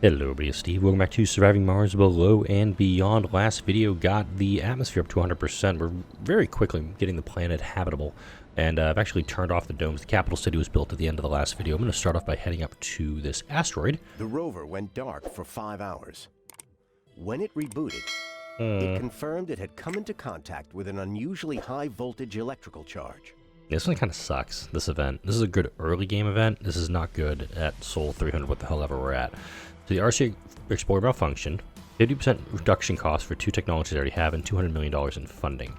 Hello everybody, it's Steve. Welcome back to Surviving Mars Below and Beyond. Last video got the atmosphere up to 100%. We're very quickly getting the planet habitable. And I've actually turned off the domes. The capital city was built at the end of the last video. I'm going to start off by heading up to this asteroid. The rover went dark for 5 hours. When it rebooted, it confirmed it had come into contact with an unusually high voltage electrical charge. This one kind of sucks, this event. This is a good early game event. This is not good at Sol 300, what the hell ever we're at. So the RCA Explorer malfunctioned, 50% reduction cost for 2 technologies I already have, and $200 million in funding.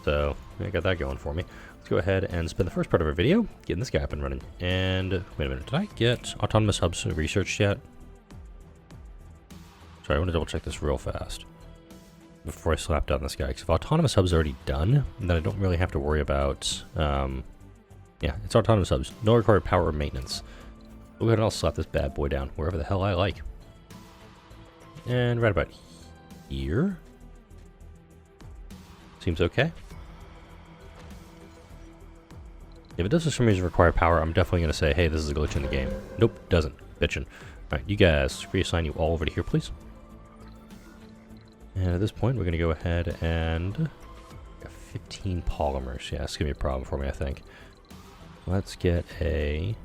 So, I got that going for me. Let's go ahead and spend the first part of our video getting this guy up and running. And, wait a minute, did I get autonomous hubs researched yet? Sorry, I want to double check this real fast before I slap down this guy. Because if autonomous hubs are already done, then I don't really have to worry about, yeah, it's autonomous hubs. No required power or maintenance. Go ahead and I'll slap this bad boy down wherever the hell I like. And right about here. Seems okay. If it does for some reason require power, I'm definitely going to say, hey, this is a glitch in the game. Nope, doesn't. Bitchin'. Alright, you guys, reassign you all over to here, please. And at this point, we're going to go ahead and... got 15 polymers. Yeah, it's going to be a problem for me, I think. Let's get a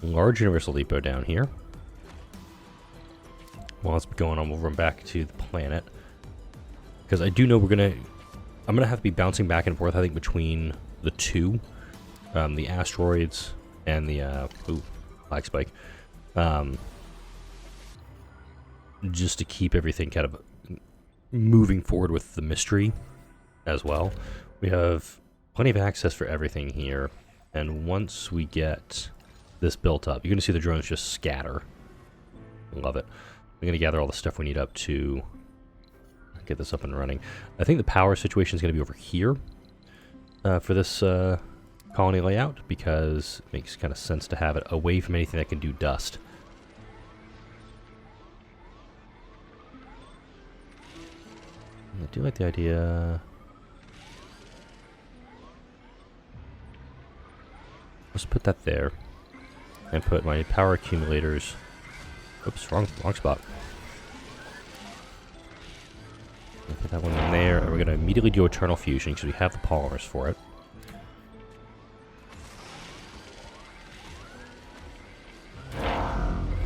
large universal depot down here. While it's going on, we'll run back to the planet. Because I do know I'm going to have to be bouncing back and forth, I think, between the two. The asteroids and the, flag spike. Just to keep everything kind of moving forward with the mystery as well. We have plenty of access for everything here. And once we get this built up, you're going to see the drones just scatter. Love it. We're going to gather all the stuff we need up to get this up and running. I think the power situation is going to be over here for this colony layout, because it makes kind of sense to have it away from anything that can do dust. I do like the idea. Let's put that there. And put my power accumulators. Oops, wrong spot. Put that one in there, and we're going to immediately do eternal fusion because we have the polymers for it.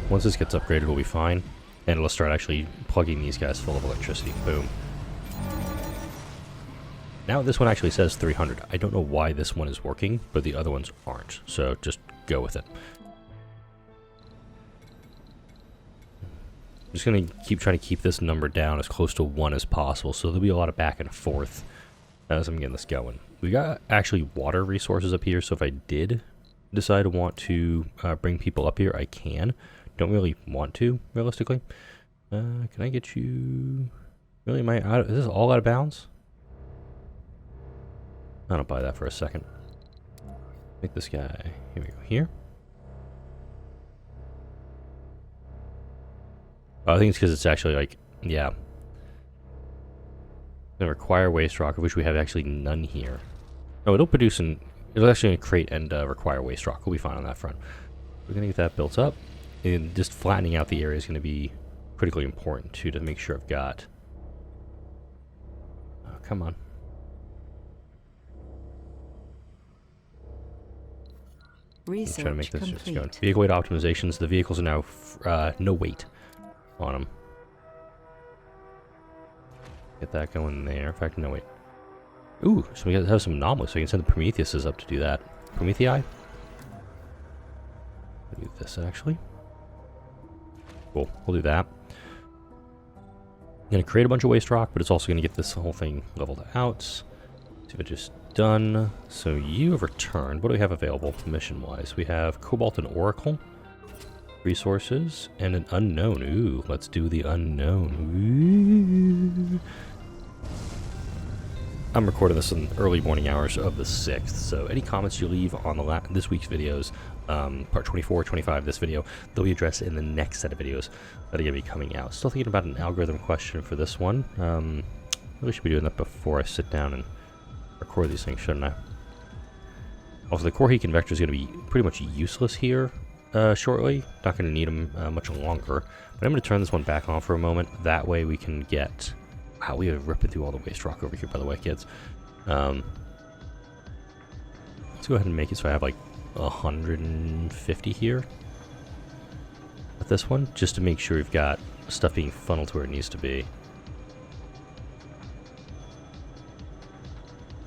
Once this gets upgraded, we'll be fine. And let's start actually plugging these guys full of electricity. Boom. Now this one actually says 300. I don't know why this one is working, but the other ones aren't. So just go with it. I'm just going to keep trying to keep this number down as close to 1 as possible, so there'll be a lot of back and forth as I'm getting this going. We got actually water resources up here, so if I did decide to want to bring people up here, I can. Don't really want to, realistically. Can I get you... Really, am I out of... Is this all out of bounds? I don't buy that for a second. Make this guy... Here we go. Here. I think it's because it's actually like... Yeah. Gonna require waste rock, of which we have actually none here. Oh, it'll produce an... It'll actually create and require waste rock. We'll be fine on that front. We're gonna get that built up. And just flattening out the area is going to be critically important, too, to make sure I've got... Oh, come on. Research I'm trying to make this complete. just going. Vehicle weight optimizations. The vehicles are now no weight on them. Get that going there. In fact, no weight. Ooh, so we have some anomalies, so I can send the Prometheuses up to do that. Promethei? Do this, actually. Cool, we'll do that. I'm going to create a bunch of waste rock, but it's also going to get this whole thing leveled out. See if it's just done. So you have returned. What do we have available mission-wise? We have Cobalt and Oracle. Resources. And an unknown. Ooh, let's do the unknown. Ooh. I'm recording this in early morning hours of the 6th, so any comments you leave on this week's videos, part 24, 25, this video, they'll be addressed in the next set of videos that are going to be coming out. Still thinking about an algorithm question for this one. Really should be doing that before I sit down and record these things, shouldn't I? Also, the core heat convector is going to be pretty much useless here, shortly. Not going to need them much longer. But I'm going to turn this one back on for a moment. That way we can get... Wow, we are ripping through all the waste rock over here, by the way, kids. Let's go ahead and make it so I have like 150 here. With this one, just to make sure we've got stuff being funneled to where it needs to be.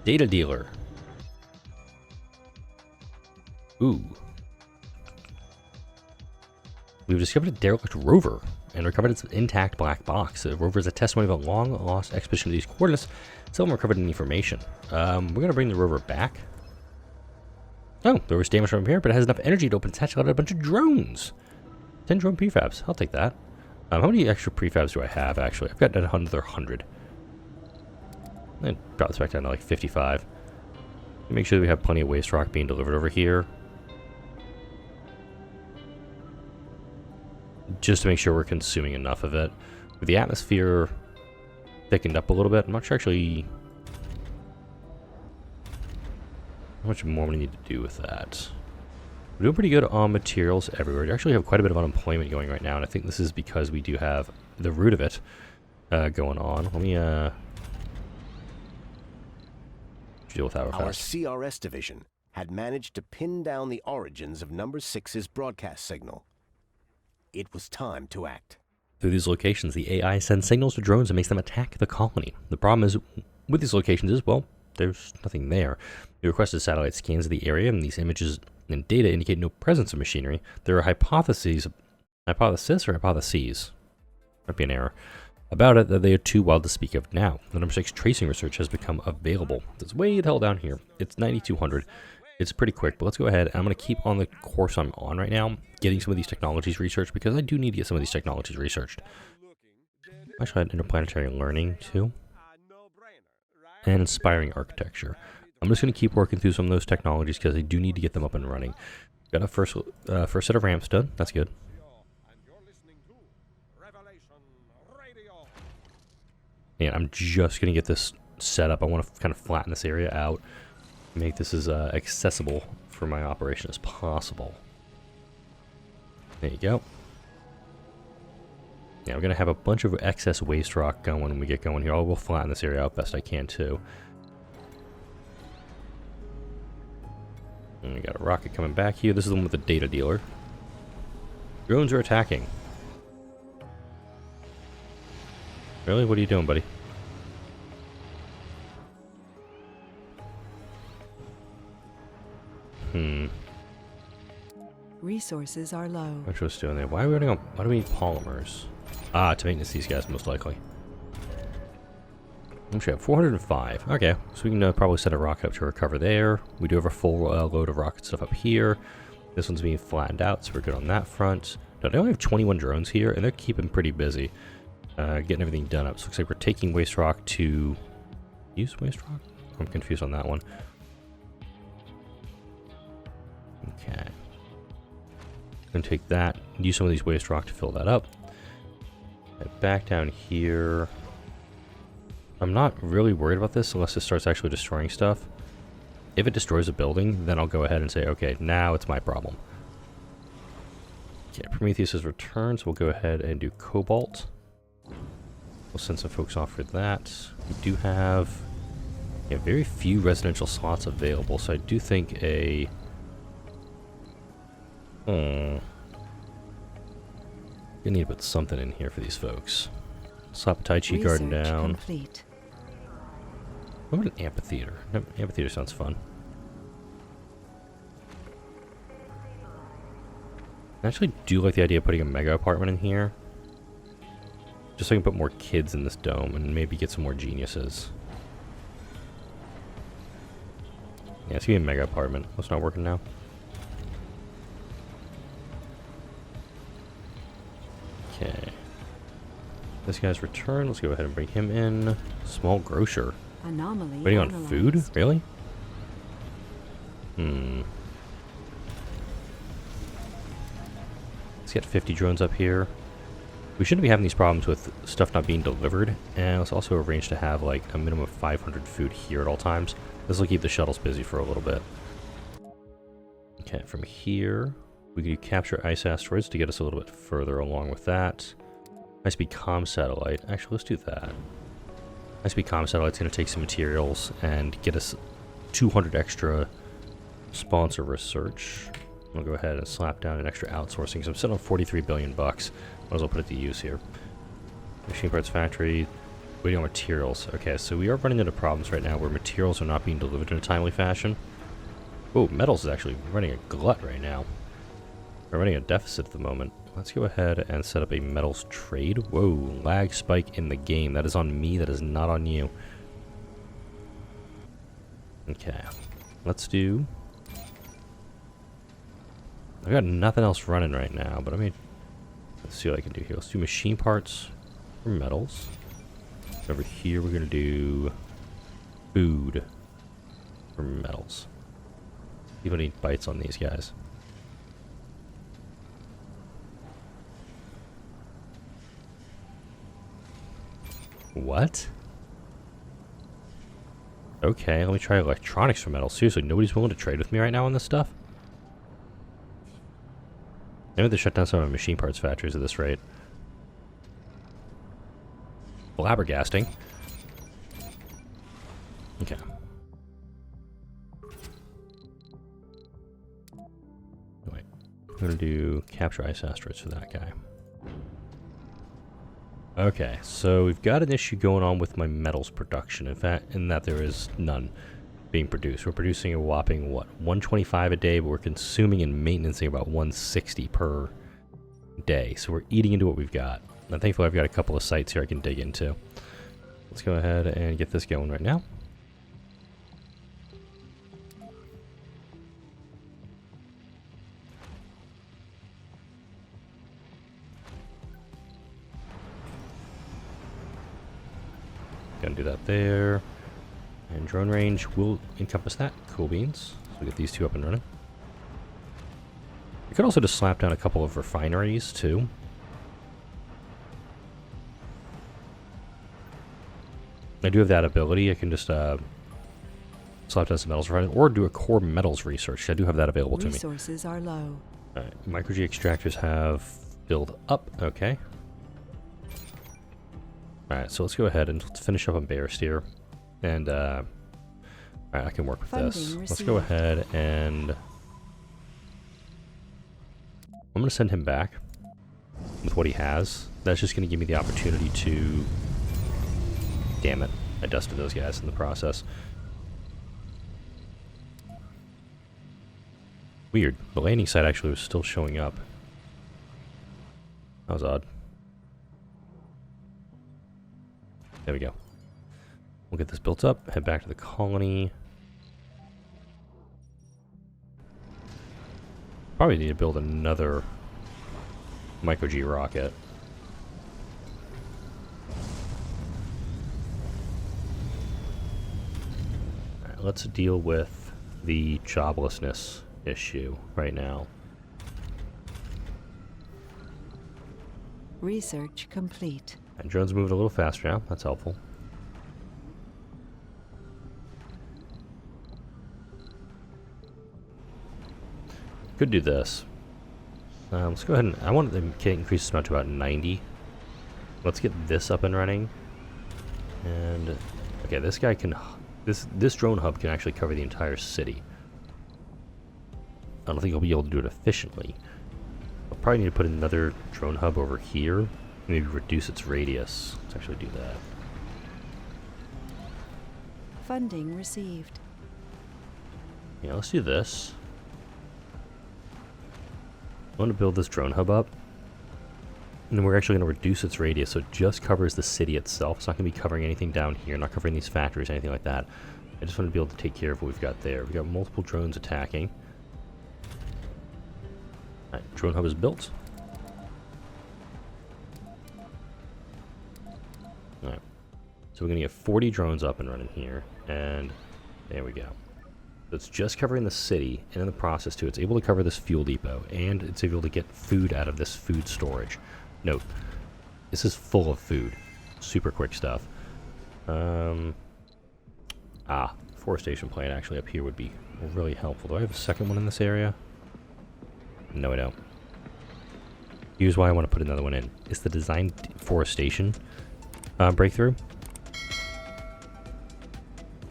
Data dealer. Ooh. We've discovered a derelict rover and recovered its intact black box. The rover is a testimony of a long-lost expedition to these coordinates. Still haven't recovered any information. We're going to bring the rover back. Oh, the rover's damaged from here, but it has enough energy to open its hatch out a bunch of drones. 10 drone prefabs. I'll take that. How many extra prefabs do I have, actually? I've got another 100. And drop this back down to like 55. Make sure that we have plenty of waste rock being delivered over here. Just to make sure we're consuming enough of it. With the atmosphere thickened up a little bit, I'm not sure actually how much more we need to do with that. We're doing pretty good on materials everywhere. We actually have quite a bit of unemployment going right now, and I think this is because we do have the root of it going on. Let me deal with that real Our fast. CRS division had managed to pin down the origins of Number 6's broadcast signal. It was time to act. Through these locations, the AI sends signals to drones and makes them attack the colony. The problem is, with these locations is, well, there's nothing there. The requested satellite scans of the area, and these images and data indicate no presence of machinery. There are hypotheses, might be an error, about it that they are too wild to speak of now. The Number 6 tracing research has become available. It's way the hell down here. It's 9200. It's pretty quick, but let's go ahead. I'm going to keep on the course I'm on right now, getting some of these technologies researched, because I do need to get some of these technologies researched. Actually, I had interplanetary learning, too. And inspiring architecture. I'm just going to keep working through some of those technologies, because I do need to get them up and running. Got a first set of ramps done. That's good. And I'm just going to get this set up. I want to kind of flatten this area out. Make this as accessible for my operation as possible. There you go. Yeah, we're going to have a bunch of excess waste rock going when we get going here. I will flatten this area out best I can, too. And we got a rocket coming back here. This is the one with the data dealer. Drones are attacking. Really? What are you doing, buddy? Resources are low. What's what's doing there? Why are we running on? Why do we need polymers? Ah, to maintenance these guys, most likely. I'm sure 405. Okay, so we can probably set a rocket up to recover there. We do have a full load of rocket stuff up here. This one's being flattened out, so we're good on that front. No, they only have 21 drones here, and they're keeping pretty busy. Getting everything done up. So it looks like we're taking waste rock to... Use waste rock? I'm confused on that one. Okay. Gonna take that, use some of these waste rock to fill that up. Head back down here. I'm not really worried about this unless it starts actually destroying stuff. If it destroys a building, then I'll go ahead and say, okay, now it's my problem. Okay, Prometheus has returned, so we'll go ahead and do Cobalt. We'll send some folks off for that. We do have very few residential slots available, so I do think a... I need to put something in here for these folks. Slap a Tai Chi garden down. Complete. What about an amphitheater? Amphitheater sounds fun. I actually do like the idea of putting a mega apartment in here. Just so I can put more kids in this dome and maybe get some more geniuses. Yeah, it's gonna be a mega apartment. What's not working now? Okay. This guy's returned. Let's go ahead and bring him in. Small grocer. Anomaly Waiting on analyzed. food? Really? Let's get 50 drones up here. We shouldn't be having these problems with stuff not being delivered. And let's also arrange to have like a minimum of 500 food here at all times. This will keep the shuttles busy for a little bit. Okay, from here, We can capture ice asteroids to get us a little bit further along with that. High-speed comm satellite. Actually, let's do that. High-speed comm satellite's going to take some materials and get us 200 extra sponsor research. I'll go ahead and slap down an extra outsourcing because I'm sitting on 43 billion bucks. Might as well put it to use here. Machine parts factory. Waiting on materials. Okay, so we are running into problems right now where materials are not being delivered in a timely fashion. Oh, metals is actually running a glut right now. We're running a deficit at the moment. Let's go ahead and set up a metals trade. Whoa, lag spike in the game. That is on me, that is not on you. Okay, let's do... I've got nothing else running right now, but let's see what I can do here. Let's do machine parts for metals. Over here, we're going to do food for metals. See if any bites on these guys. What? Okay, let me try electronics for metal. Seriously, nobody's willing to trade with me right now on this stuff? Maybe they shut down some of my machine parts factories at this rate. Flabbergasting. Okay. Wait. I'm gonna do capture ice asteroids for that guy. Okay, so we've got an issue going on with my metals production. In fact, in that there is none being produced. We're producing a whopping, what, 125 a day, but we're consuming and maintaining about 160 per day. So we're eating into what we've got. And thankfully I've got a couple of sites here I can dig into. Let's go ahead and get this going right now. Gonna do that there. And drone range will encompass that. Cool beans. So we get these two up and running. We could also just slap down a couple of refineries too. I do have that ability. I can just slap down some metals refineries or do a core metals research. I do have that available to me. Resources are low. Alright, micro-G extractors have filled up. Okay. Alright, so let's go ahead and let's finish up on Bearsteer. And, alright, I can work with this. Let's go ahead and... I'm going to send him back with what he has. That's just going to give me the opportunity to... Damn it. I dusted those guys in the process. Weird. The landing site actually was still showing up. That was odd. There we go. We'll get this built up, head back to the colony. Probably need to build another micro-G rocket. Alright, let's deal with the joblessness issue right now. Research complete. And drone's moving a little faster now. That's helpful. Could do this. Let's go ahead and... I want to increase this amount to about 90. Let's get this up and running. And... Okay, this guy can... This drone hub can actually cover the entire city. I don't think I'll be able to do it efficiently. I'll probably need to put another drone hub over here. Maybe reduce its radius. Let's actually do that. Funding received. Yeah, let's do this. I want to build this drone hub up. And then we're actually going to reduce its radius so it just covers the city itself. It's not going to be covering anything down here, not covering these factories, anything like that. I just want to be able to take care of what we've got there. We've got multiple drones attacking. Alright, drone hub is built. Alright, so we're going to get 40 drones up and running here, and there we go. So it's just covering the city, and in the process too, it's able to cover this fuel depot, and it's able to get food out of this food storage. Note, this is full of food. Super quick stuff. Forestation plant actually up here would be really helpful. Do I have a second one in this area? No, I don't. Here's why I want to put another one in. It's the design deforestation breakthrough.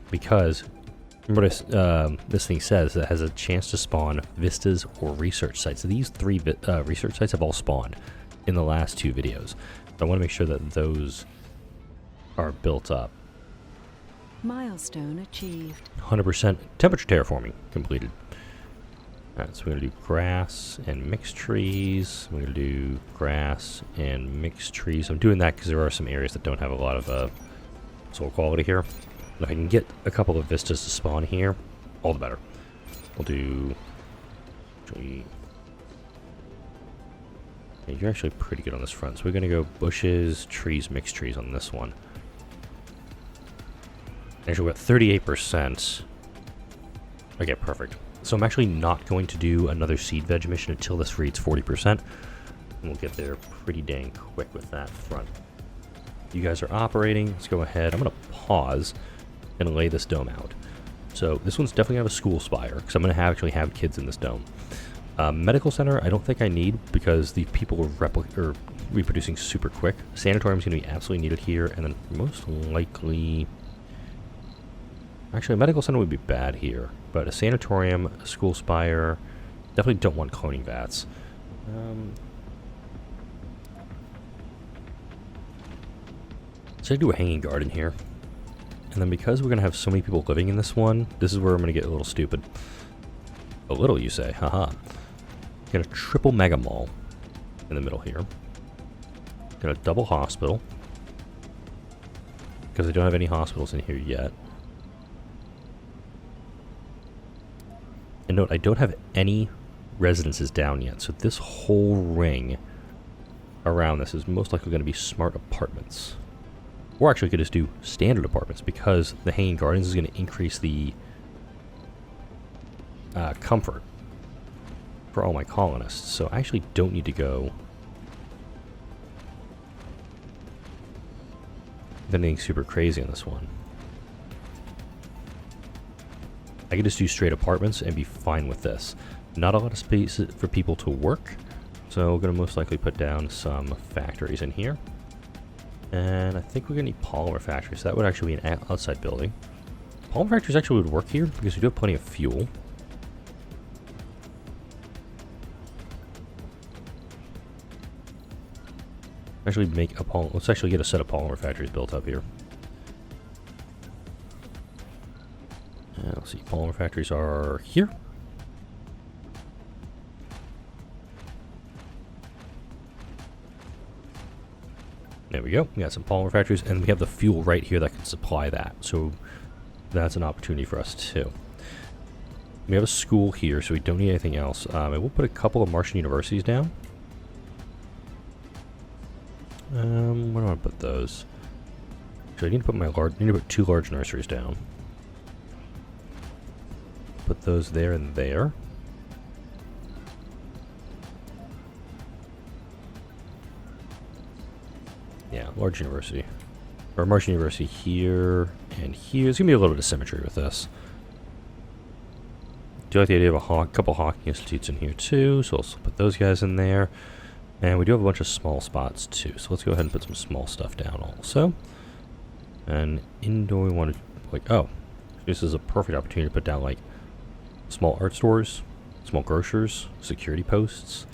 Because, remember this thing says that it has a chance to spawn vistas or research sites. So these 3 research sites have all spawned in the last 2 videos. So I want to make sure that those are built up. Milestone achieved. 100% temperature terraforming completed. Alright, so we're going to do grass and mixed trees. We're going to do grass and mixed trees. I'm doing that because there are some areas that don't have a lot of soil quality here. If I can get a couple of vistas to spawn here, all the better. We'll do... Actually, yeah, you're actually pretty good on this front. So we're going to go bushes, trees, mixed trees on this one. Actually, we're at 38%. Okay, perfect. So I'm actually not going to do another seed veg mission until this reads 40%. And we'll get there pretty dang quick with that front. You guys are operating. Let's go ahead. I'm going to pause and lay this dome out. So this one's definitely going to have a school spire, because I'm going to actually have kids in this dome. Medical center, I don't think I need, because the people are reproducing super quick. Sanatorium's going to be absolutely needed here, and then most likely... Actually, a medical center would be bad here, but a sanatorium, a school spire, definitely don't want cloning vats. So I do a hanging garden here. And then because we're going to have so many people living in this one, this is where I'm going to get a little stupid. A little, you say? Haha. Got a triple mega mall in the middle here. Got a double hospital. Because I don't have any hospitals in here yet. And note, I don't have any residences down yet. So this whole ring around this is most likely going to be smart apartments. Or actually, we could just do standard apartments, because the hanging gardens is going to increase the comfort for all my colonists. So I actually don't need to go with anything super crazy on this one. I could just do straight apartments and be fine with this. Not a lot of space for people to work, so we're going to most likely put down some factories in here. And I think we're going to need polymer factories. So that would actually be an outside building. Polymer factories actually would work here because we do have plenty of fuel. Actually make a let's actually get a set of polymer factories built up here. And let's see, polymer factories are here. There we go. We got some polymer factories, and we have the fuel right here that can supply that. So that's an opportunity for us too. We have a school here, so we don't need anything else. I will put a couple of Martian universities down. Where do I want to put those? So I need to put 2 large nurseries down. Put those there and there. Yeah, large university. Or Martian university here and here. There's going to be a little bit of symmetry with this. Do like the idea of a couple Hawking Institutes in here too, so let's put those guys in there. And we do have a bunch of small spots too, so let's go ahead and put some small stuff down also. And indoor we want to, like, oh, this is a perfect opportunity to put down like small art stores, small grocers, security posts.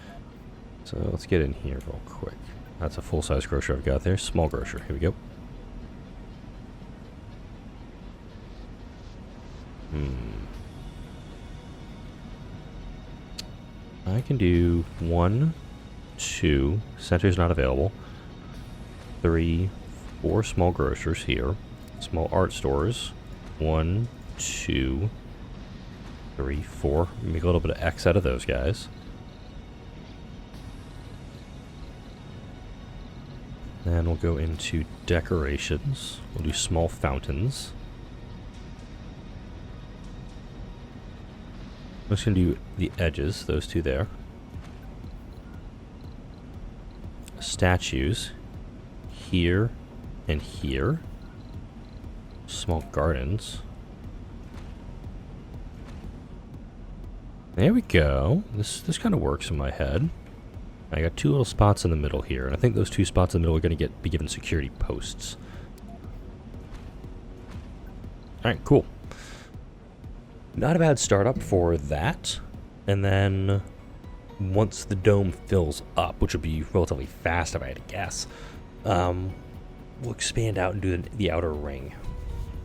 So let's get in here real quick. That's a full-size grocer I've got there. Small grocer. Here we go. I can do 1, 2. Center's not available. 3, 4 small grocers here. Small art stores. 1, 2, 3, 4. Make a little bit of X out of those guys. Then we'll go into decorations. We'll do small fountains. I'm just going to do the edges, those 2 there. Statues. Here and here. Small gardens. There we go. This kind of works in my head. I got 2 little spots in the middle here, and I think those 2 spots in the middle are going to be given security posts. Alright, cool. Not a bad startup for that. And then once the dome fills up, which will be relatively fast if I had to guess, we'll expand out and do the outer ring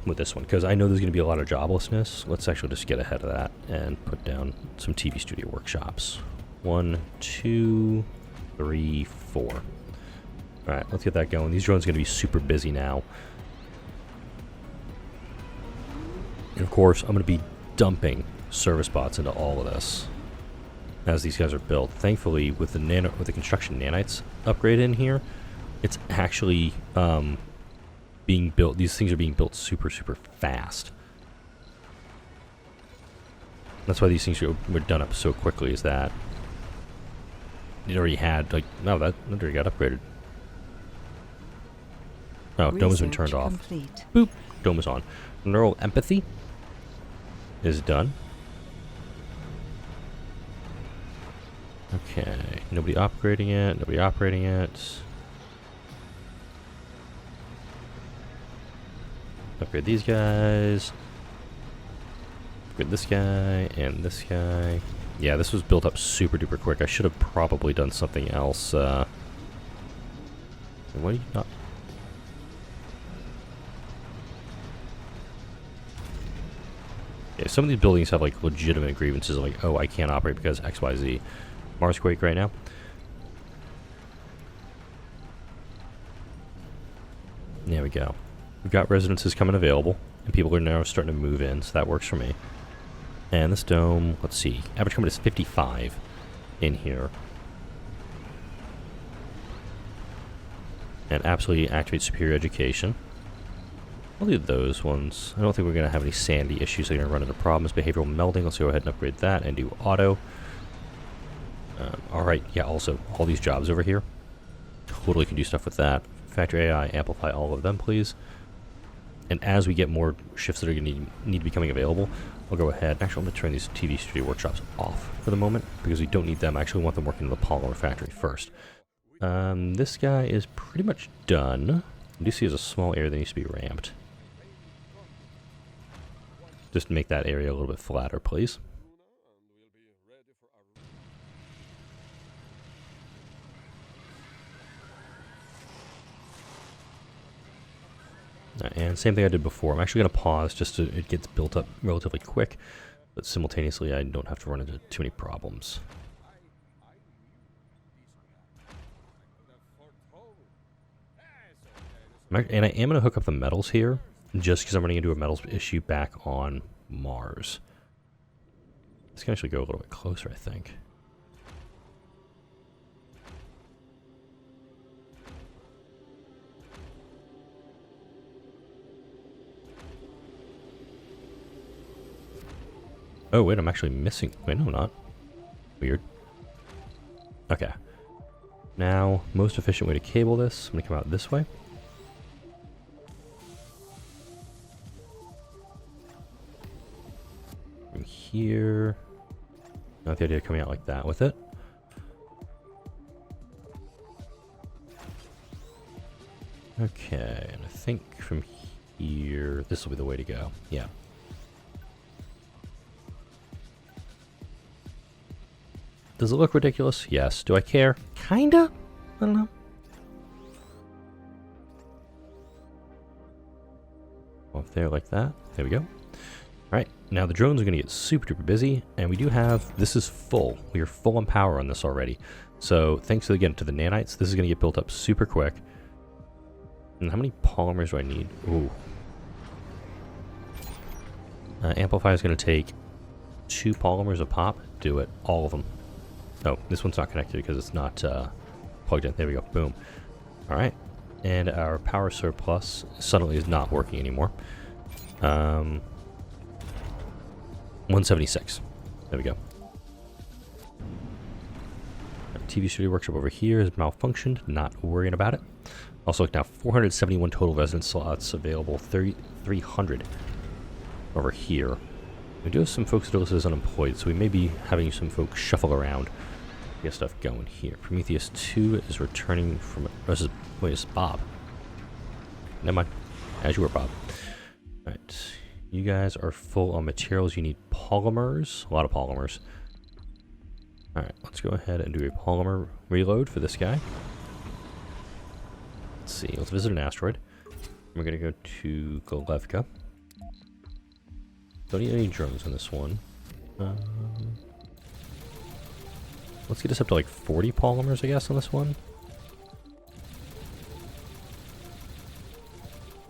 with this one, because I know there's going to be a lot of joblessness. Let's actually just get ahead of that and put down some TV studio workshops. 1, 2, 3, 4. Alright, let's get that going. These drones are going to be super busy now. And of course, I'm going to be dumping service bots into all of this as these guys are built. Thankfully, with the construction nanites upgrade in here, it's actually being built. These things are being built super fast. That's why these things were done up so quickly. Is that it already had that already got upgraded. Oh, dome has been turned off. Complete. Boop, dome is on. Neural empathy is done. Okay, nobody upgrading it. Nobody operating it. Upgrade these guys. Upgrade this guy and this guy. Yeah, this was built up super duper quick. I should have probably done something else. What are you not? Yeah, some of these buildings have like legitimate grievances, like, oh, I can't operate because XYZ. Marsquake right now. There we go. We've got residences coming available, and people are now starting to move in, so that works for me. And this dome, let's see, average comfort is 55 in here. And absolutely activate superior education. I'll do those ones. I don't think we're going to have any sandy issues that are going to run into problems. Behavioral melding, let's go ahead and upgrade that and do auto. Alright, yeah, also, all these jobs over here. Totally can do stuff with that. Factory AI, amplify all of them, please. And as we get more shifts that are going to need to be coming available, I'll go ahead. Actually, I'm going to turn these TV studio workshops off for the moment, because we don't need them. I actually want them working in the polymer factory first. This guy is pretty much done. I do see there's a small area that needs to be ramped. Just make that area a little bit flatter, please. And same thing I did before. I'm actually going to pause just so it gets built up relatively quick, but simultaneously I don't have to run into too many problems. And I am going to hook up the metals here, just because I'm running into a metals issue back on Mars. This can actually go a little bit closer, I think. Oh, wait, I'm actually missing... Wait, no, I'm not. Weird. Okay. Now, most efficient way to cable this. I'm going to come out this way. From here. Not the idea of coming out like that with it. Okay, and I think from here... This will be the way to go. Yeah. Does it look ridiculous? Yes. Do I care? Kinda? I don't know. Off there like that. There we go. Alright, now the drones are going to get super duper busy, and we do have... This is full. We are full on power on this already. So, thanks again to the nanites, this is going to get built up super quick. And how many polymers do I need? Ooh. Amplify is going to take 2 polymers a pop. Do it. All of them. Oh, this one's not connected because it's not plugged in. There we go. Boom. All right. And our power surplus suddenly is not working anymore. 176. There we go. TV studio workshop over here has malfunctioned. Not worrying about it. Also, now 471 total resident slots available. 300 over here. We do have some folks that are listed as unemployed, so we may be having some folks shuffle around to get stuff going here. Prometheus 2 is returning from... wait, it's Bob. Never mind. As you were, Bob. Alright. You guys are full on materials. You need polymers. A lot of polymers. Alright, let's go ahead and do a polymer reload for this guy. Let's see. Let's visit an asteroid. We're going to go to Golevka. Don't need any drones on this one. Let's get us up to like 40 polymers, I guess, on this one.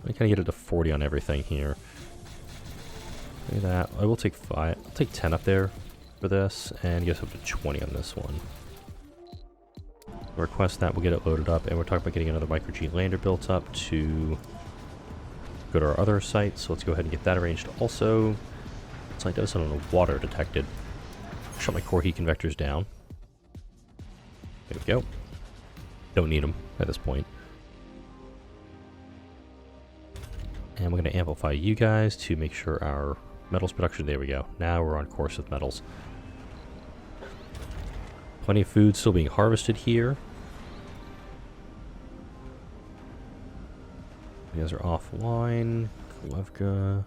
I kind of get it to 40 on everything here. Look at that. I will take 5. I'll take 10 up there for this, and get us up to 20 on this one. Request that, we'll get it loaded up, and we're talking about getting another Micro G lander built up to go to our other site, so let's go ahead and get that arranged also. It's like does on the water detected. Shut my core heat convectors down. There we go. Don't need them at this point. And we're going to amplify you guys to make sure our metals production, there we go. Now we're on course with metals. Plenty of food still being harvested here. You guys are offline. Kolevka.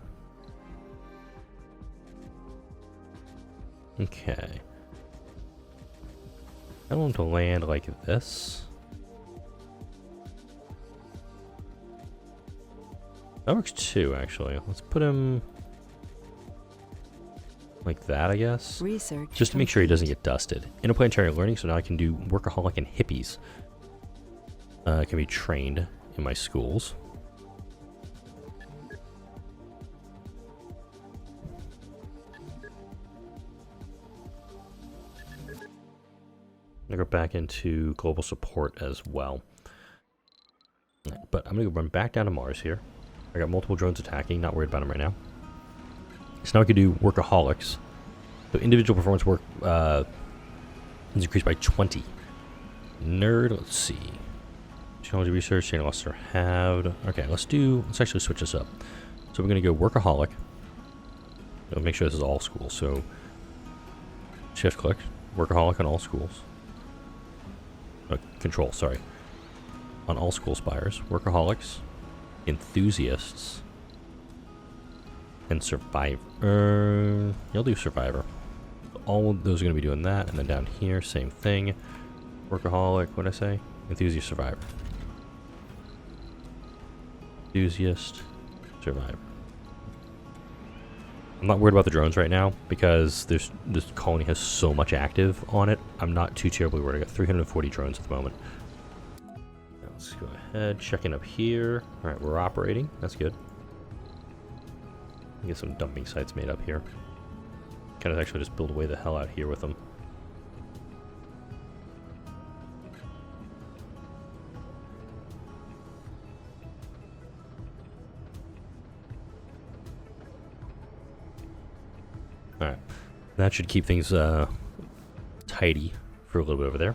Okay. I want to land like this. That works too, actually. Let's put him like that, I guess. Research just to make sure he doesn't get dusted. Interplanetary learning, so now I can do workaholic and hippies. Can be trained in my schools. I'm going to go back into global support as well. But I'm going to run back down to Mars here. I got multiple drones attacking, not worried about them right now. So now we can do workaholics. So individual performance work is increased by 20. Nerd, let's see. Technology research, chain loss or halved. Okay, let's actually switch this up. So we're going to go workaholic. I'll make sure this is all schools. So shift click, workaholic on all schools. Control, sorry. On all school spires, workaholics, enthusiasts, and survivor. You'll do survivor. All of those are going to be doing that, and then down here, same thing. Workaholic, what'd I say? Enthusiast, survivor. Enthusiast, survivor. I'm not worried about the drones right now because this colony has so much active on it. I'm not too terribly worried. I got 340 drones at the moment. Now let's go ahead, checking up here. All right, we're operating. That's good. Get some dumping sites made up here. Kind of actually just build away the hell out here with them. Alright, that should keep things tidy for a little bit over there.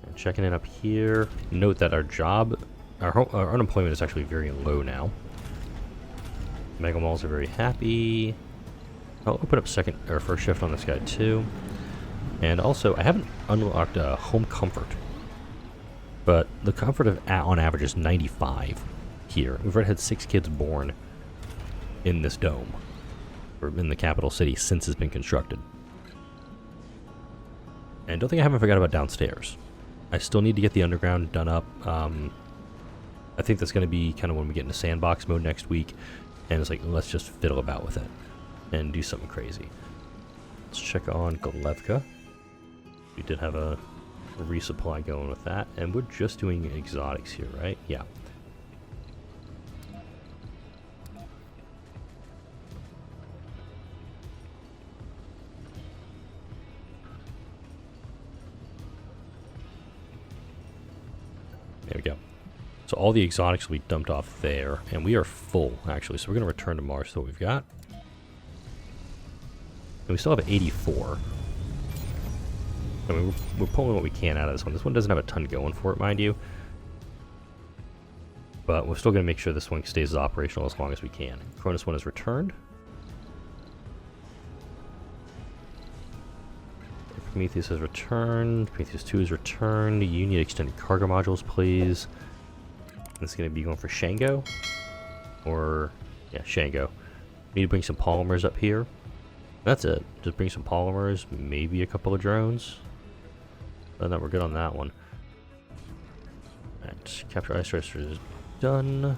And checking in up here, note that our unemployment is actually very low now. Mega Malls are very happy. I'll open up first shift on this guy too. And also, I haven't unlocked home comfort, but the comfort on average is 95 here. We've already had 6 kids born in this dome. In the capital city since it's been constructed. And don't think I haven't forgot about downstairs. I still need to get the underground done up. I think that's going to be kind of when we get into sandbox mode next week, and it's like, let's just fiddle about with it and do something crazy. Let's check on Golevka. We did have a resupply going with that, and we're just doing exotics here, right? Yeah. There we go. So all the exotics will be dumped off there, and we are full, actually. So we're going to return to Mars to what we've got. And we still have 84. I mean, we're pulling what we can out of this one. This one doesn't have a ton going for it, mind you. But we're still going to make sure this one stays as operational as long as we can. Cronus 1 is returned. Prometheus has returned. Prometheus 2 has returned. You need extended cargo modules, please. This is going to be going for Shango. Or, yeah, Shango. Need to bring some polymers up here. That's it. Just bring some polymers, maybe a couple of drones. And then we're good on that one. Alright, capture ice racer is done.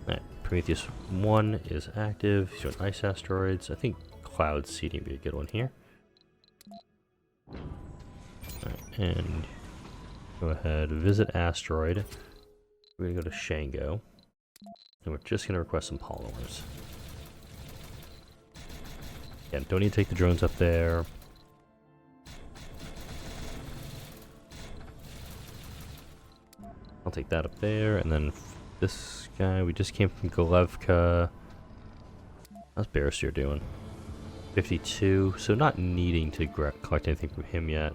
Alright, Prometheus 1 is active. He's doing ice asteroids. I think cloud seeding would be a good one here. Alright, and go ahead, visit asteroid. We're going to go to Shango. And we're just going to request some polymers. Again, don't need to take the drones up there. I'll take that up there, and then this guy, we just came from Golevka. How's Barrister doing? 52, so not needing to collect anything from him yet.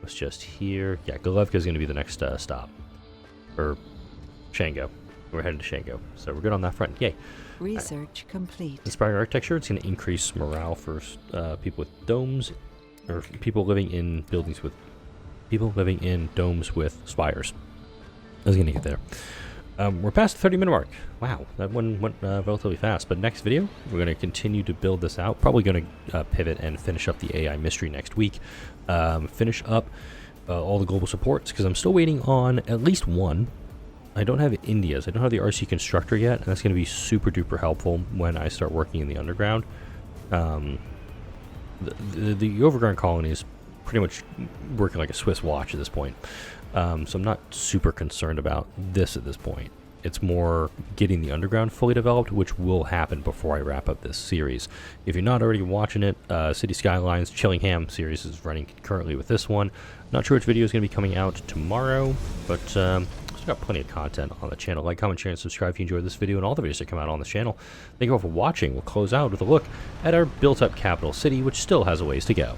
It's just here. Yeah, Golevka is going to be the next stop. Or Shango. We're headed to Shango, so we're good on that front. Yay. Research complete. Inspiring architecture. It's going to increase morale for people with domes, or people living in buildings with domes with spires. I was going to get there. We're past the 30-minute mark. Wow, that one went relatively fast. But next video, we're going to continue to build this out. Probably going to pivot and finish up the AI mystery next week. Finish up all the global supports, because I'm still waiting on at least one. I don't have India's. I don't have the RC constructor yet, and that's going to be super duper helpful when I start working in the underground. The overground colony is pretty much working like a Swiss watch at this point. So I'm not super concerned about this at this point. It's more getting the underground fully developed, which will happen before I wrap up this series. If you're not already watching it, City Skylines Chillingham series is running concurrently with this one. Not sure which video is going to be coming out tomorrow, but still got plenty of content on the channel. Like, comment, share, and subscribe if you enjoyed this video and all the videos that come out on this channel. Thank you all for watching. We'll close out with a look at our built-up capital city, which still has a ways to go.